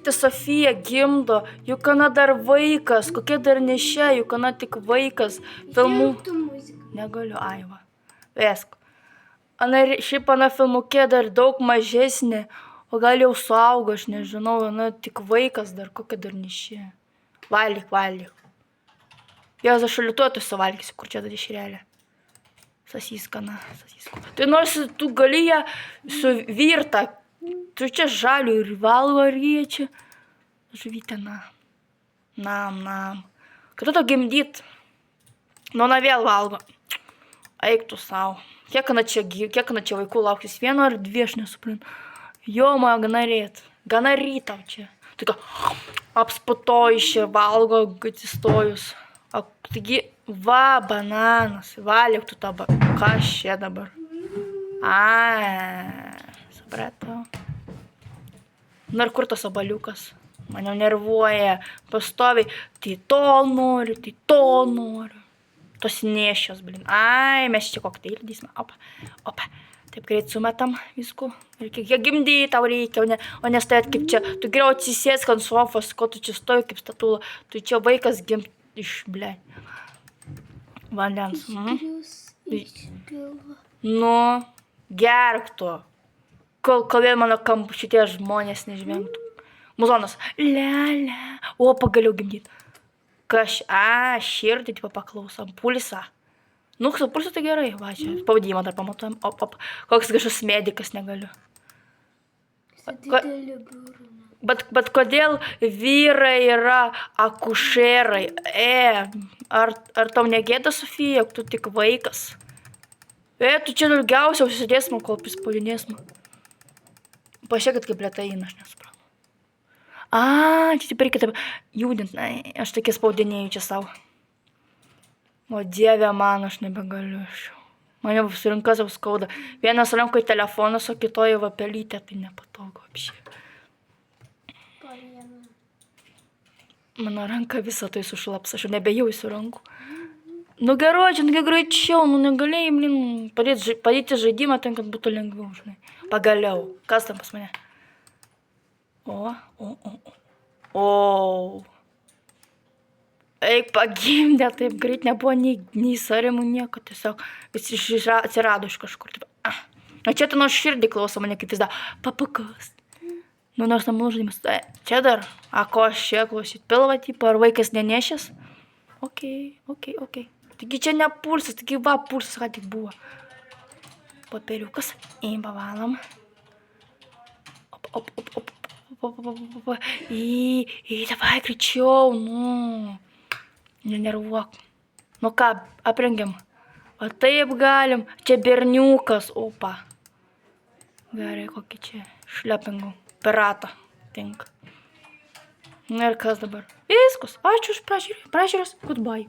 tėtė Sofija gimdo, juk ana dar vaikas, kokia dar nešia, juk ana tik vaikas. Negaliu, Aiva. Vesk. Šiaip ana filmukė dar daug mažesnė, o gal jau suaugo, aš nežinau, ana tik vaikas dar, kokia dar nešia. Valgyk. Jos aš šalituotų suvalgysiu, kur čia dar dešrelė. Sasiskana. Tai nors tu gali ją suvirtą, tu čia žalių ir valgo, ir jie čia. Žuvytė, nam. Kada to gimdyt? Nona vėl valgo. Eik tu savo. Kiek ana čia vaikų lauktis? 1 ar 2, aš nesuprantu. Jo, man gana rytau čia. Tai ką, apsputoji čia valgo, atsistojus. Taigi, va, bananas, valyk tu dabar. Kas čia dabar? Supratau. Na ir kur tas obaliukas? Mane nervuoja. Pastoviai, tai to noriu. Tos nėšios, blin. Mes čia kokteilį dėsime. Opa. Taip greit sumetam visko. Reikia gimdyti, tau reikia, o ne stovėt kaip čia. Tu geriau atsisėsk ant sofos, ko tu čia stovi kaip statula. Tu čia vaikas gimt iš, blin. Vandens. Nu, gerk tu. Kol vėl mano kampu šitie žmonės nežvengtų. Muzonas. Lia. O, pagaliau gimdyti. Širdį, tipo, paklausom. Pulsą. Nu, su pulsu tai gerai. Va, čia pavadimą dar pamatuojam. Op. Koks kažkas medikas negaliu. Bet kodėl vyrai yra akušerai? Ar tau negėda, Sofija, jog tu tik vaikas? Tu čia daugiausia užsidės man, kol prispaudinės man. Pažiūrėkit, kaip lėtai eina, aš nesuprantu. Čia taip reikia taip judint. Aš tokie spaudinėjau čia savo. O Dieve man, aš nebegaliu. Mane rankas jau skauda. Vienas rankoje telefonas, o kitoje vapelytė. Tai nepatogu apšiai. Mano ranka visą tai sušlaps. Aš jau nebejausiu rankų. Nu gerodžiai, greičiau. Nu negalėjai, padėti žaidimą ten, kad būtų lengviau. Žinai. Pagaliau. Kas tam pas mane? Eik pagimdė, taip greit nebuvo nei sarimų, nieko, tiesiog jis atsirado iš kažkur. O čia tai nors širdį klauso mane kaip vis da, papakas. Nu nors tam žaidimas, čia dar, ko aš čia klausyt, pilva tipo, ar vaikas nenešęs? Ok. Taigi čia ne pulsas, taigi va pulsas, ką tik buvo. Papiriukas, pavalom. Op. Davai greičiau, nu. Nenervuok. Nu ką, aprengiam. O taip galim. Čia berniukas, opa. Gerai, kokį čia šlepingų. Piratą. Tinka. Na ir kas dabar? Viskas. Ačiū už pražiūrės. Goodbye.